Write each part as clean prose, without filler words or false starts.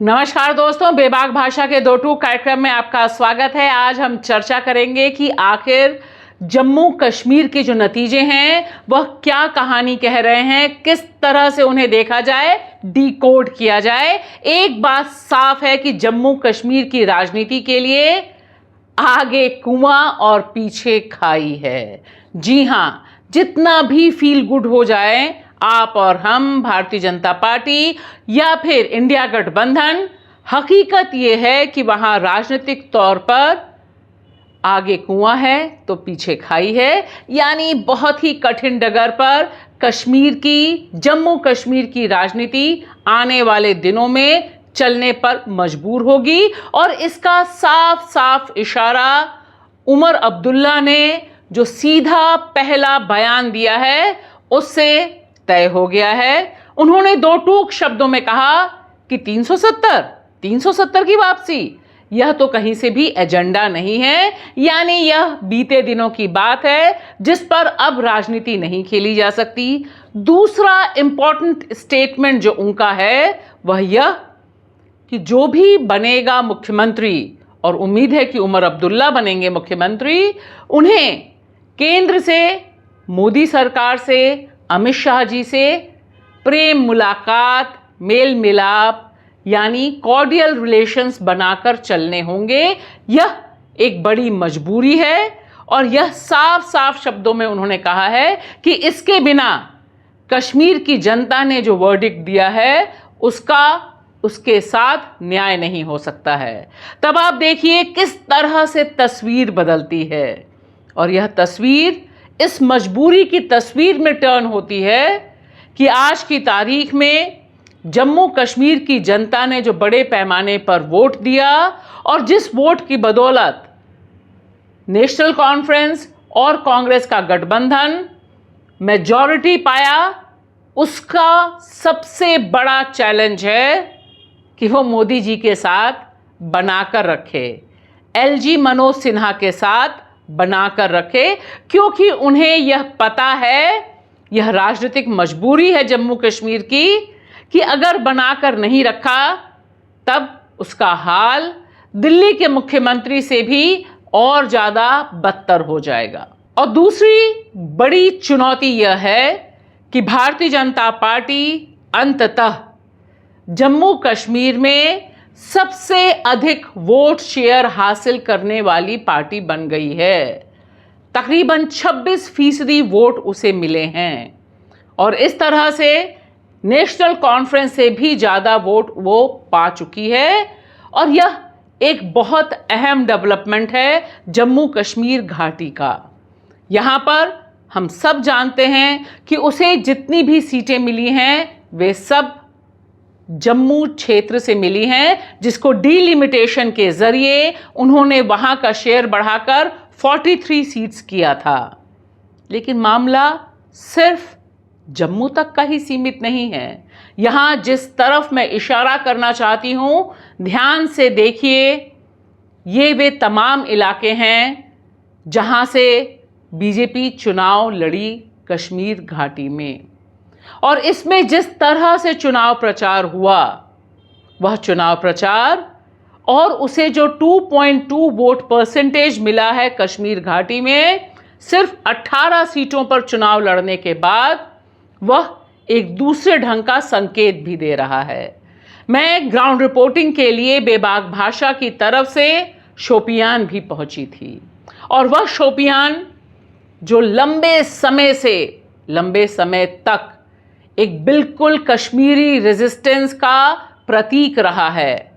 नमस्कार दोस्तों, बेबाक भाषा के दो टूक कार्यक्रम में आपका स्वागत है। आज हम चर्चा करेंगे कि आखिर जम्मू कश्मीर के जो नतीजे हैं वह क्या कहानी कह रहे हैं, किस तरह से उन्हें देखा जाए, डिकोड किया जाए। एक बात साफ है कि जम्मू कश्मीर की राजनीति के लिए आगे कुआं और पीछे खाई है। जी हां, जितना भी फील गुड हो जाए, आप और हम, भारतीय जनता पार्टी या फिर इंडिया गठबंधन, हकीकत यह है कि वहां राजनीतिक तौर पर आगे कुआं है तो पीछे खाई है। यानी बहुत ही कठिन डगर पर जम्मू कश्मीर की राजनीति आने वाले दिनों में चलने पर मजबूर होगी। और इसका साफ साफ इशारा उमर अब्दुल्ला ने जो सीधा पहला बयान दिया है उससे तय हो गया है। उन्होंने दो टूक शब्दों में कहा कि 370 की वापसी, यह तो कहीं से भी एजेंडा नहीं है। यानी यह बीते दिनों की बात है जिस पर अब राजनीति नहीं खेली जा सकती। दूसरा इंपॉर्टेंट स्टेटमेंट जो उनका है वह यह कि जो भी बनेगा मुख्यमंत्री, और उम्मीद है कि उमर अब्दुल्ला बनेंगे मुख्यमंत्री, उन्हें केंद्र से, मोदी सरकार से, अमित शाह जी से प्रेम मुलाकात, मेल मिलाप यानी कॉर्डियल रिलेशंस बनाकर चलने होंगे। यह एक बड़ी मजबूरी है और यह साफ साफ शब्दों में उन्होंने कहा है कि इसके बिना कश्मीर की जनता ने जो वर्डिक्ट दिया है उसके साथ न्याय नहीं हो सकता है। तब आप देखिए किस तरह से तस्वीर बदलती है और यह तस्वीर इस मजबूरी की तस्वीर में टर्न होती है कि आज की तारीख में जम्मू कश्मीर की जनता ने जो बड़े पैमाने पर वोट दिया और जिस वोट की बदौलत नेशनल कॉन्फ्रेंस और कांग्रेस का गठबंधन मेजॉरिटी पाया, उसका सबसे बड़ा चैलेंज है कि वो मोदी जी के साथ बनाकर रखे, एलजी मनोज सिन्हा के साथ बनाकर रखे, क्योंकि उन्हें यह पता है, यह राजनीतिक मजबूरी है जम्मू कश्मीर की, कि अगर बनाकर नहीं रखा तब उसका हाल दिल्ली के मुख्यमंत्री से भी और ज़्यादा बदतर हो जाएगा। और दूसरी बड़ी चुनौती यह है कि भारतीय जनता पार्टी अंततः जम्मू कश्मीर में सबसे अधिक वोट शेयर हासिल करने वाली पार्टी बन गई है। तकरीबन 26% वोट उसे मिले हैं और इस तरह से नेशनल कॉन्फ्रेंस से भी ज़्यादा वोट वो पा चुकी है। और यह एक बहुत अहम डेवलपमेंट है जम्मू कश्मीर घाटी का। यहाँ पर हम सब जानते हैं कि उसे जितनी भी सीटें मिली हैं वे सब जम्मू क्षेत्र से मिली हैं, जिसको डीलिमिटेशन के जरिए उन्होंने वहां का शेयर बढ़ाकर 43 सीट्स किया था। लेकिन मामला सिर्फ जम्मू तक का ही सीमित नहीं है। यहां जिस तरफ मैं इशारा करना चाहती हूं, ध्यान से देखिए, ये वे तमाम इलाके हैं जहां से बीजेपी चुनाव लड़ी कश्मीर घाटी में। और इसमें जिस तरह से चुनाव प्रचार हुआ, वह चुनाव प्रचार और उसे जो 2.2 वोट परसेंटेज मिला है कश्मीर घाटी में, सिर्फ 18 सीटों पर चुनाव लड़ने के बाद, वह एक दूसरे ढंग का संकेत भी दे रहा है। मैं ग्राउंड रिपोर्टिंग के लिए बेबाक भाषा की तरफ से शोपियान भी पहुंची थी और वह शोपियान जो लंबे समय तक एक बिल्कुल कश्मीरी रेजिस्टेंस का प्रतीक रहा है,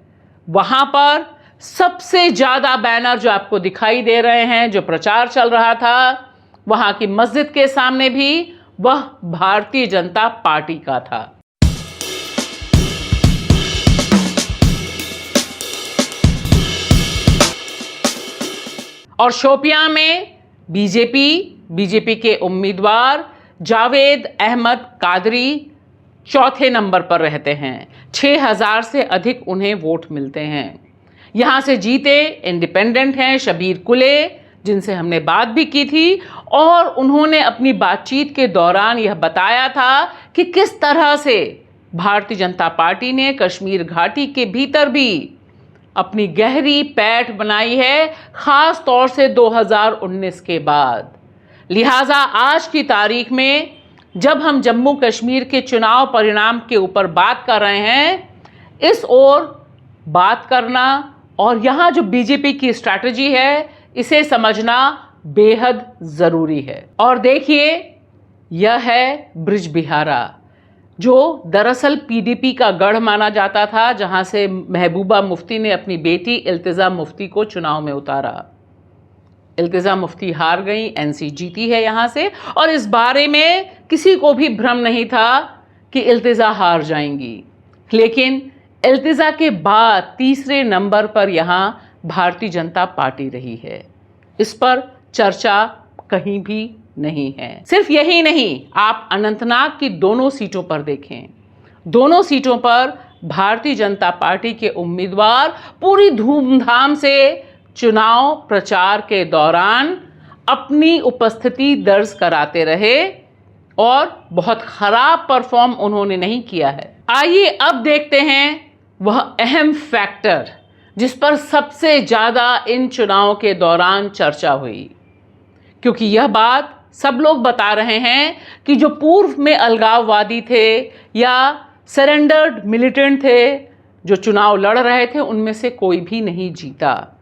वहां पर सबसे ज़्यादा बैनर जो आपको दिखाई दे रहे हैं, जो प्रचार चल रहा था वहां की मस्जिद के सामने भी, वह भारतीय जनता पार्टी का था। और शोपियां में बीजेपी के उम्मीदवार जावेद अहमद कादरी चौथे नंबर पर रहते हैं। 6000 से अधिक उन्हें वोट मिलते हैं। यहाँ से जीते इंडिपेंडेंट हैं शबीर कुले, जिनसे हमने बात भी की थी, और उन्होंने अपनी बातचीत के दौरान यह बताया था कि किस तरह से भारतीय जनता पार्टी ने कश्मीर घाटी के भीतर भी अपनी गहरी पैठ बनाई है, खास तौर से 2019 के बाद। लिहाजा आज की तारीख में जब हम जम्मू कश्मीर के चुनाव परिणाम के ऊपर बात कर रहे हैं, इस ओर बात करना और यहाँ जो बीजेपी की स्ट्रैटेजी है इसे समझना बेहद ज़रूरी है। और देखिए, यह है ब्रिजबिहारा, जो दरअसल पीडीपी का गढ़ माना जाता था, जहां से महबूबा मुफ्ती ने अपनी बेटी इल्तिजा मुफ्ती को चुनाव में उतारा। इल्तिजा मुफ्ती हार गई, एनसी जीती है यहां से, और इस बारे में किसी को भी भ्रम नहीं था कि इल्तिजा हार जाएंगी। लेकिन इल्तिजा के बाद तीसरे नंबर पर यहां भारतीय जनता पार्टी रही है। इस पर चर्चा कहीं भी नहीं है। सिर्फ यही नहीं, आप अनंतनाग की दोनों सीटों पर देखें, दोनों सीटों पर भारतीय जनता पार्टी के उम्मीदवार पूरी धूमधाम से चुनाव प्रचार के दौरान अपनी उपस्थिति दर्ज कराते रहे और बहुत खराब परफॉर्म उन्होंने नहीं किया है। आइए अब देखते हैं वह अहम फैक्टर जिस पर सबसे ज़्यादा इन चुनाव के दौरान चर्चा हुई, क्योंकि यह बात सब लोग बता रहे हैं कि जो पूर्व में अलगाववादी थे या सरेंडर्ड मिलिटेंट थे जो चुनाव लड़ रहे थे, उनमें से कोई भी नहीं जीता।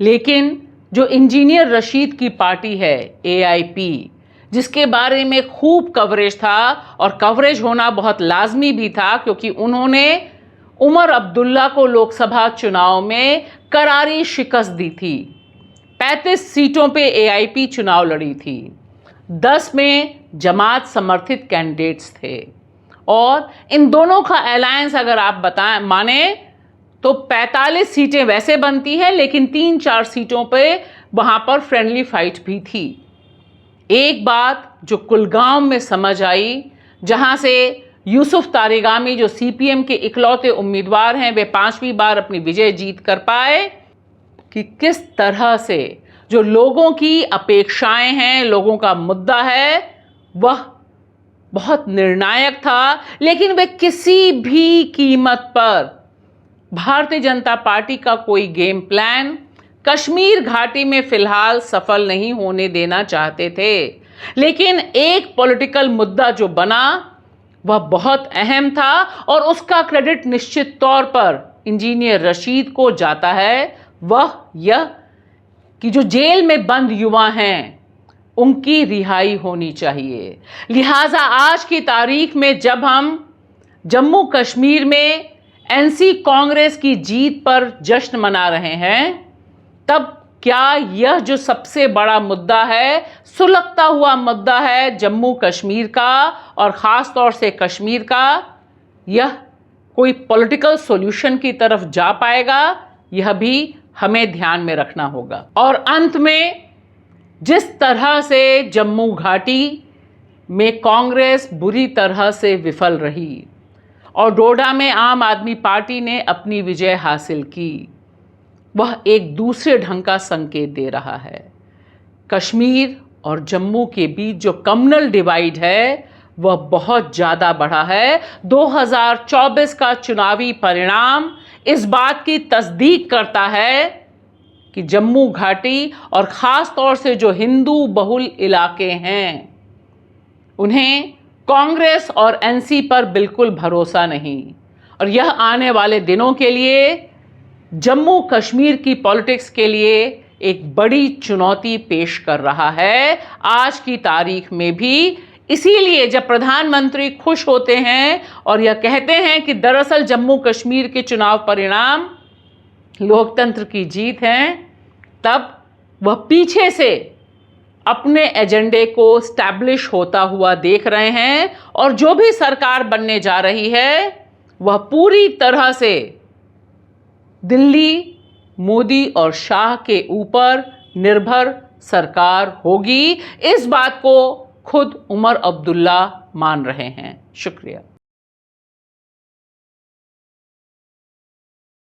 लेकिन जो इंजीनियर रशीद की पार्टी है AIP, जिसके बारे में खूब कवरेज था और कवरेज होना बहुत लाजमी भी था, क्योंकि उन्होंने उमर अब्दुल्ला को लोकसभा चुनाव में करारी शिकस्त दी थी। 35 सीटों पे AIP चुनाव लड़ी थी, 10 में जमात समर्थित कैंडिडेट्स थे, और इन दोनों का अलायंस अगर आप माने तो 45 सीटें वैसे बनती हैं, लेकिन 3-4 सीटों पे वहां पर फ्रेंडली फाइट भी थी। एक बात जो कुलगांव में समझ आई, जहां से यूसुफ तारिगामी जो CPM के इकलौते उम्मीदवार हैं, वे 5वीं बार अपनी विजय जीत कर पाए, कि किस तरह से जो लोगों की अपेक्षाएं हैं, लोगों का मुद्दा है, वह बहुत निर्णायक था। लेकिन वे किसी भी कीमत पर भारतीय जनता पार्टी का कोई गेम प्लान कश्मीर घाटी में फिलहाल सफल नहीं होने देना चाहते थे। लेकिन एक पॉलिटिकल मुद्दा जो बना वह बहुत अहम था, और उसका क्रेडिट निश्चित तौर पर इंजीनियर रशीद को जाता है। वह यह कि जो जेल में बंद युवा हैं उनकी रिहाई होनी चाहिए। लिहाजा आज की तारीख में जब हम जम्मू कश्मीर में NC कांग्रेस की जीत पर जश्न मना रहे हैं, तब क्या यह जो सबसे बड़ा मुद्दा है, सुलगता हुआ मुद्दा है जम्मू कश्मीर का और ख़ास तौर से कश्मीर का, यह कोई पॉलिटिकल सॉल्यूशन की तरफ जा पाएगा, यह भी हमें ध्यान में रखना होगा। और अंत में जिस तरह से जम्मू घाटी में कांग्रेस बुरी तरह से विफल रही और डोडा में आम आदमी पार्टी ने अपनी विजय हासिल की, वह एक दूसरे ढंग का संकेत दे रहा है। कश्मीर और जम्मू के बीच जो कम्युनल डिवाइड है वह बहुत ज़्यादा बढ़ा है। 2024 का चुनावी परिणाम इस बात की तस्दीक करता है कि जम्मू घाटी और ख़ास तौर से जो हिंदू बहुल इलाके हैं, उन्हें कांग्रेस और NC पर बिल्कुल भरोसा नहीं, और यह आने वाले दिनों के लिए जम्मू कश्मीर की पॉलिटिक्स के लिए एक बड़ी चुनौती पेश कर रहा है आज की तारीख में भी। इसीलिए जब प्रधानमंत्री खुश होते हैं और यह कहते हैं कि दरअसल जम्मू कश्मीर के चुनाव परिणाम लोकतंत्र की जीत हैं, तब वह पीछे से अपने एजेंडे को स्टैब्लिश होता हुआ देख रहे हैं, और जो भी सरकार बनने जा रही है वह पूरी तरह से दिल्ली, मोदी और शाह के ऊपर निर्भर सरकार होगी। इस बात को खुद उमर अब्दुल्ला मान रहे हैं। शुक्रिया।